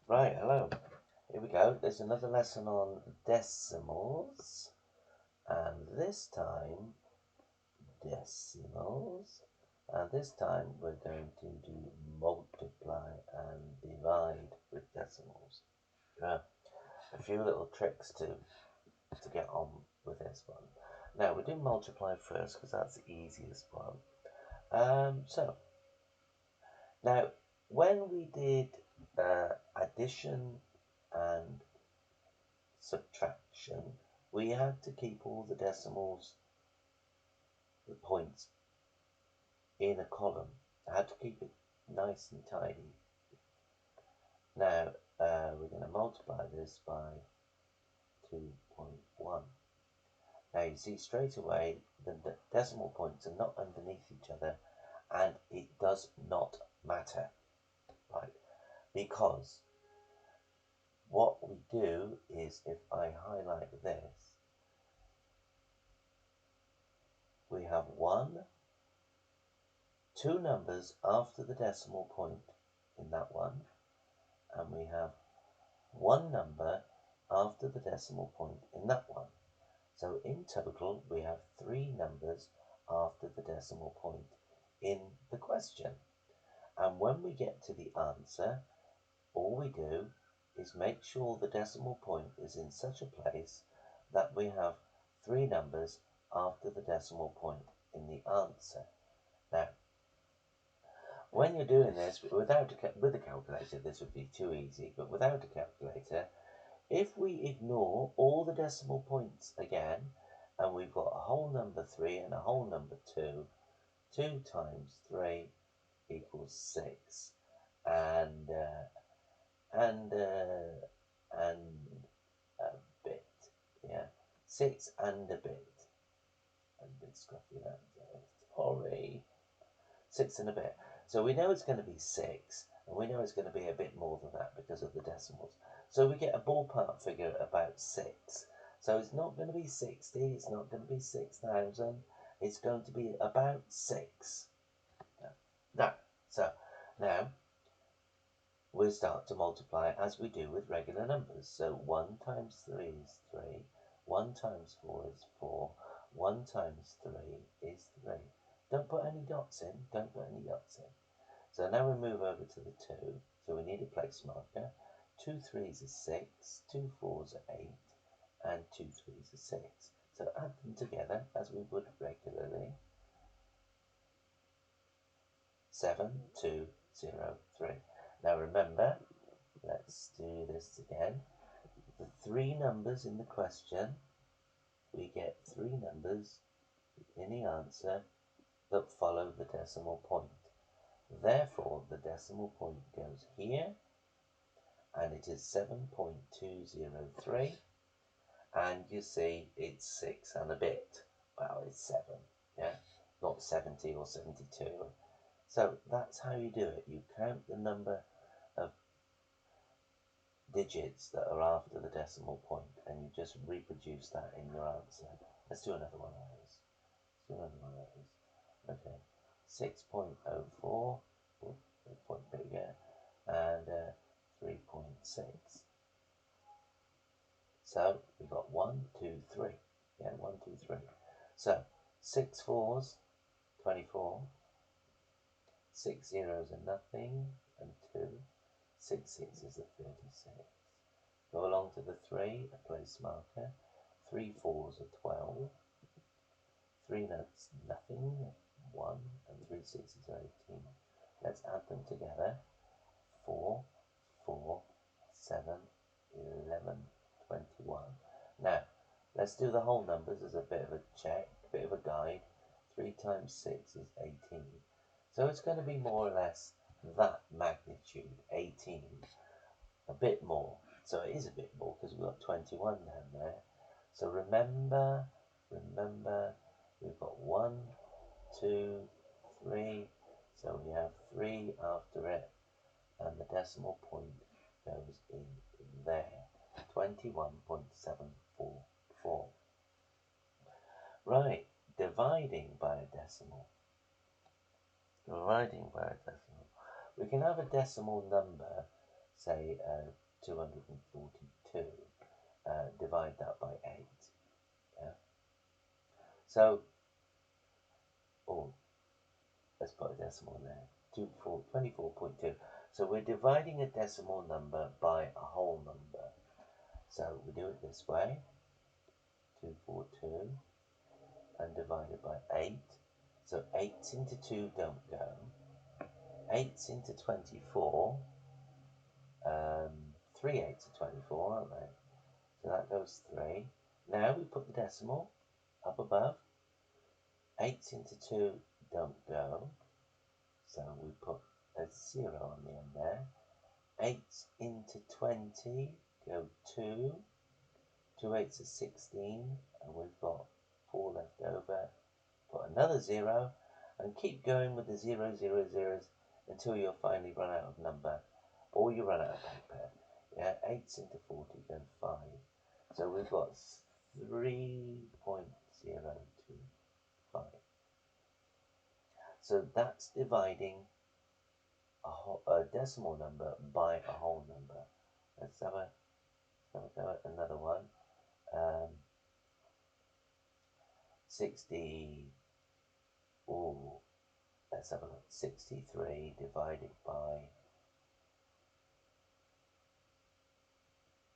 Right, hello. Here we go. There's another lesson on decimals, and decimals, and this time we're going to do multiply and divide with decimals. A few little tricks to get on with this one. Now we do multiply first because that's the easiest one. So now when we did addition and subtraction, we had to keep all the decimals, the points, in a column. I had to keep it nice and tidy. Now we're going to multiply this by 2.1. Now you see straight away the decimal points are not underneath each other, and it does not matter, right? Because what we do is, if I highlight this, we have two numbers after the decimal point in that one, and we have one number after the decimal point in that one. So in total, we have three numbers after the decimal point in the question. And when we get to the answer, all we do is make sure the decimal point is in such a place that we have three numbers after the decimal point in the answer. Now, when you're doing this with a calculator, this would be too easy, but without a calculator, if we ignore all the decimal points again, and we've got a whole number 3 and a whole number 2, 2 times 3 equals 6, and and a bit, yeah, 6 and a bit, scruffy that, sorry, 6 and a bit. So we know it's going to be 6, and we know it's going to be a bit more than that because of the decimals. So we get a ballpark figure about 6. So it's not going to be 60, it's not going to be 6,000, it's going to be about 6. Now we'll start to multiply as we do with regular numbers. So 1 times 3 is 3, 1 times 4 is 4, 1 times 3 is 3. Don't put any dots in, don't put any dots in. So now we move over to the 2, so we need a place marker. 2 3s are 6, 2 4s are 8, and 2 3s are 6. So add them together as we would regularly. 7 2 0 3. Now remember, let's do this again. The three numbers in the question, we get three numbers in the answer that follow the decimal point. Therefore, the decimal point goes here, and it is 7.203, and you see it's 6 and a bit. Well, it's 7, yeah, not 70 or 72. So that's how you do it. You count the number of digits that are after the decimal point, and you just reproduce that in your answer. Let's do another one of those. Okay, 6.04, a point bigger, and 3.6. So we've got 1, 2, 3. Yeah, 1, 2, 3. So 6 4s, 24. 6 zeros are nothing, and 2. 6 6s are 36. Go along to the 3, a place marker. 3 4s are 12. 3 notes, nothing, 1, and 3 6s are 18. Let's add them together. 4, 4, 7, 11, 21. Now, let's do the whole numbers as a bit of a check, a bit of a guide. 3 times 6 is 18. So it's going to be more or less that magnitude, 18. A bit more. So it is a bit more because we've got 21 down there. So remember, we've got 1, 2, 3. So we have 3 after it, and the decimal point goes in there. 21.744. Right, dividing by a decimal. We can have a decimal number. say 242, divide that by 8. Yeah. So, let's put a decimal there. 24.2. So we're dividing a decimal number by a whole number. So we do it this way. 242 and divided by 8. So 8s into 2 don't go. 8s into 24. 3 8s are 24, aren't they? So that goes 3. Now we put the decimal up above. 8s into 2 don't go. So we put a 0 on the end there. 8s into 20 go 2. 2 8s are 16, and we've got 4 left over. Put another 0, and keep going with the 0, 0, 0s until you'll finally run out of number, or you run out of paper. Yeah, 8s into 40 go 5. So we've got 3.025. So that's dividing a decimal number by a whole number. Let's have a go at another one. let's have a look. 63 divided by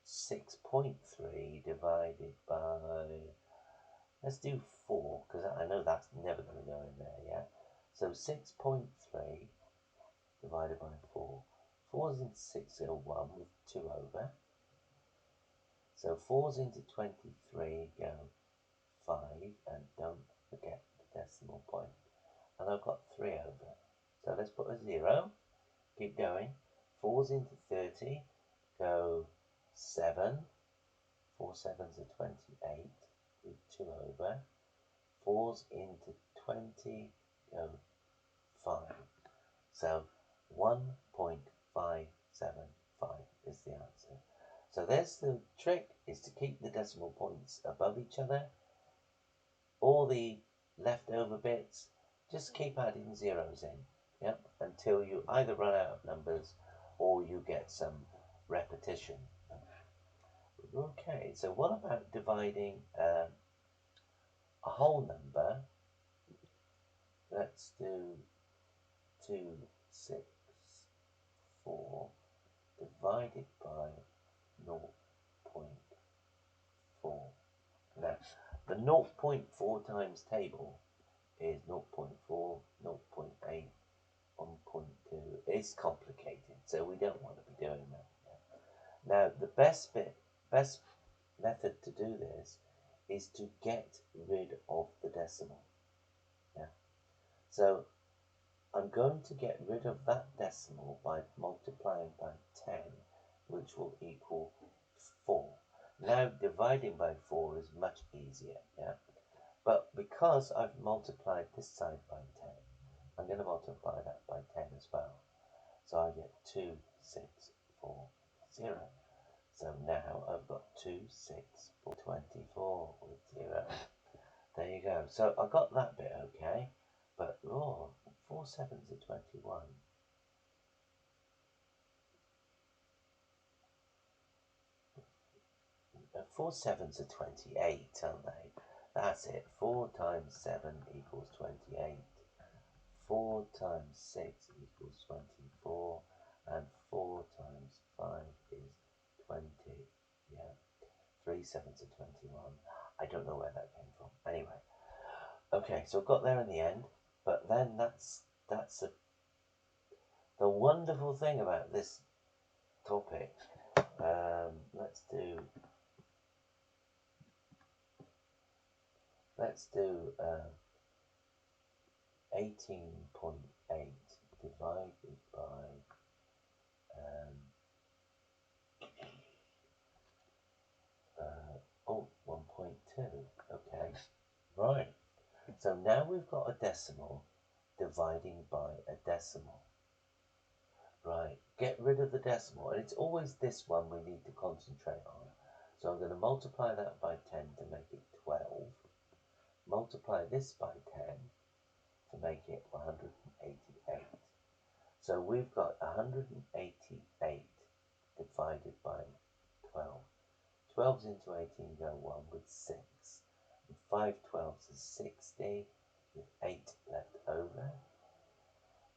6.3 divided by, let's do 4, because I know that's never going to go in there, yeah? So 6.3 divided by 4. 4's into 6 go 1 with 2 over. So 4's into 23 go 5, and don't forget the decimal point. And I've got 3 over. So let's put a 0. Keep going. 4's into 30 go 7. 4 7s are 28 with 2 over. 4's into 20 go 5. So 1.575 is the answer. So there's the trick, is to keep the decimal points above each other. All the leftover bits, just keep adding zeros in, yep, until you either run out of numbers or you get some repetition. Okay, so what about dividing a whole number? Let's do 264 divided by 0.4. Now, the 0.4 times table is 0.4, 0.8, 1.2. It's complicated, so we don't want to be doing that. Now, the best method to do this is to get rid of the decimal. Yeah. So I'm going to get rid of that decimal by multiplying by 10, which will equal 4. Now dividing by 4 is much easier, yeah? But because I've multiplied this side by 10, I'm going to multiply that by 10 as well. So I get 2, 6, 4, 0. So now I've got 2, 6, 4, 24 with 0. There you go. So I got that bit okay, but 4 7s are 21. 4 7s are 28, aren't they? That's it. 4 times 7 equals 28. 4 times 6 equals 24. And 4 times 5 is 20. Yeah. 3 7s are 21. I don't know where that came from. Anyway. Okay, so I got there in the end. But then that's the wonderful thing about this topic. Let's do 18.8 divided by 1.2. Okay, right. So now we've got a decimal dividing by a decimal. Right, get rid of the decimal, and it's always this one we need to concentrate on. So I'm going to multiply that by 10 to make it 12. Multiply this by 10 to make it 188. So we've got 188 12s into 18 go 1 with 6. And 5 12s is 60 with 8 left over.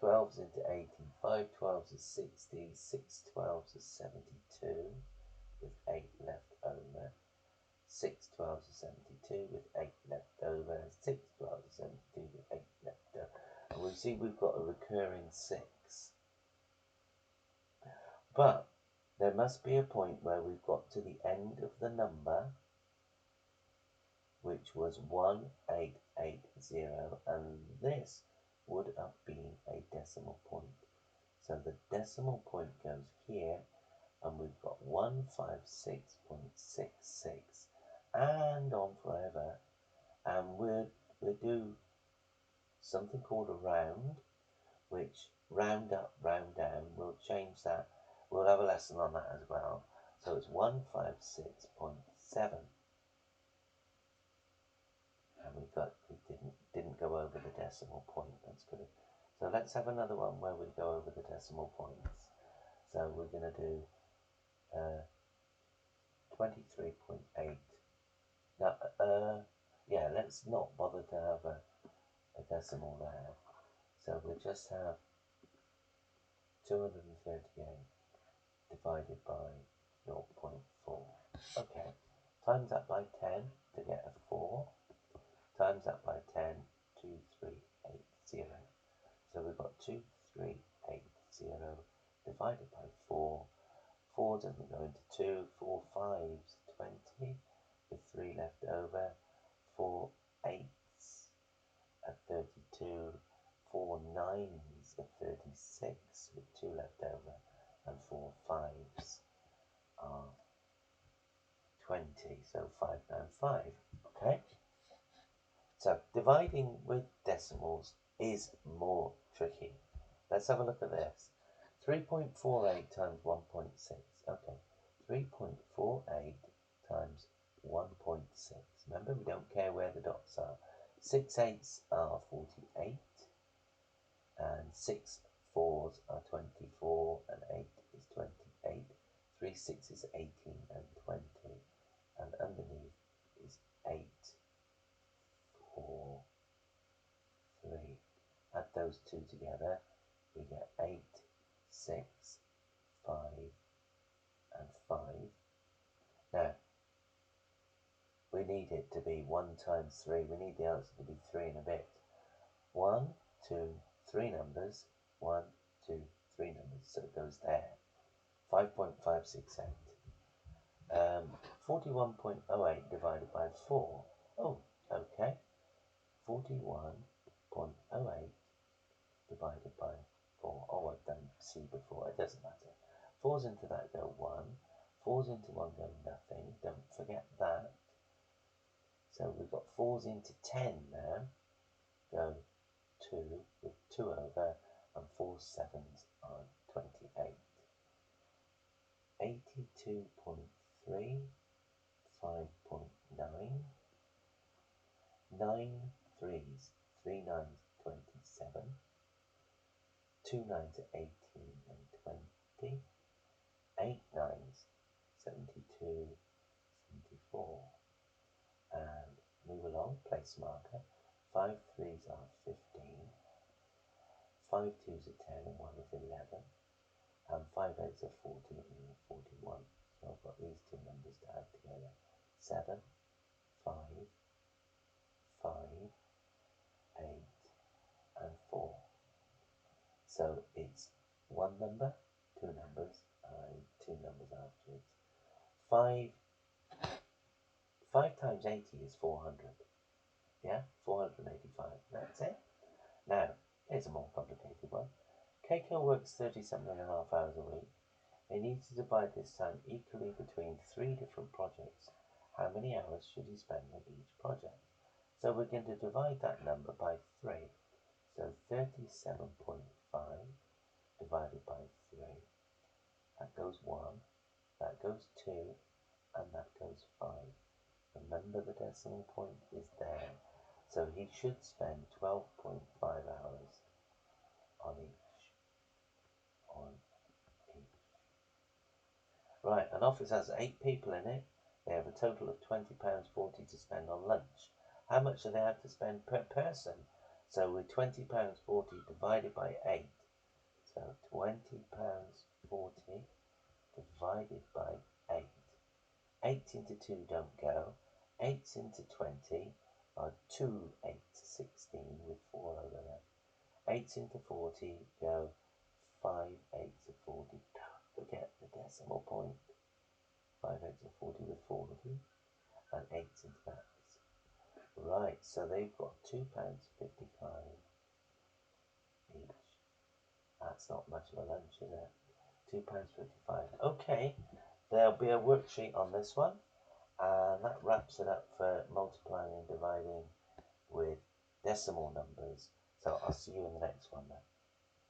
12s into 18, 5 12s is 60, 6 12s is 72 with 8 left over. 6 12s is 72 with 8 left over. 6 12s is 72 with 8 left over. And we see we've got a recurring 6. But there must be a point where we've got to the end of the number, which was 1880, and this would have been a decimal point. So the decimal point goes here, and we've got 156.66, and on forever. And we'll do something called a round, which round up, round down. We'll change that. We'll have a lesson on that as well. So it's 156.7. And we didn't go over the decimal point. That's good. So let's have another one where we go over the decimal points. So we're going to do 23.8. Now, yeah, let's not bother to have a decimal there. So we'll just have 238 divided by 0.4. Okay, times that by 10 to get a 4. Times that by 10, 2380. So we've got 2380 divided by 4. 4 doesn't go into 2. 4 5s, 20 with 3 left over. 4 8s at 32. 4 9s at 36 with 2 left over. And 4 5s are 20. So 595. Okay. So dividing with decimals is more tricky. Let's have a look at this. 3.48 times 1.6. Okay, 3.48 times 1.6. Remember, we don't care where the dots are. 6 8s are 48, and 6 4s are 24, and 8 is 28. 3 6 is 18 and 20, and underneath is 8, 4, 3. Add those two together, we get 8, 6, 5, and 5. Now, we need it to be 1 times 3. We need the answer to be 3 and a bit. 1, 2, 3 numbers. 1, 2, 3 numbers. So it goes there. 5.568. 41.08 divided by 4. Oh, okay. 41.08 divided by 4. Oh, I've done C before. It doesn't matter. 4's into that go 1. 4's into 1 go nothing. Don't forget that. So we've got 4's into 10 now. Go 2 with 2 over, and 4 7s are 28. 82.3, 5.9, 9 3s, 3 9s, 27, 2 9s are 18 and 20, 8 9s, 72, 74, and move along, place marker. 5 3s are 15, 5 2s are 10, and 1 is 11, and 5 8s are 40 and 41. So I've got these two numbers to add together. 7, 5, 5, 8, and 4. So it's one number, two numbers, and two numbers afterwards. 5 times 80 is 400. Yeah, 485. That's it. Now, here's a more complicated one. Keiko works 37.5 hours a week. He needs to divide this time equally between 3 different projects. How many hours should he spend on each project? So we're going to divide that number by 3. So 37.5 divided by 3. That goes 1, that goes 2, and that goes 5. Remember, the decimal point is there. So he should spend 12.5 hours on each. Right, an office has 8 people in it. They have a total of £20.40 to spend on lunch. How much do they have to spend per person? So with £20.40 divided by 8, so £20.40 divided by 8. 8 into 2 don't go. 8 into 20 are 2 8s, 16 with 4 over there. 8 into 40 go 5 8s of 40. Don't forget the decimal point. 5 8s of 40 with 40 and 8 into that. Right, so they've got £2.55 each. That's not much of a lunch, is it? £2.55. Okay, there'll be a worksheet on this one, and that wraps it up for multiplying and dividing with decimal numbers. So I'll see you in the next one then.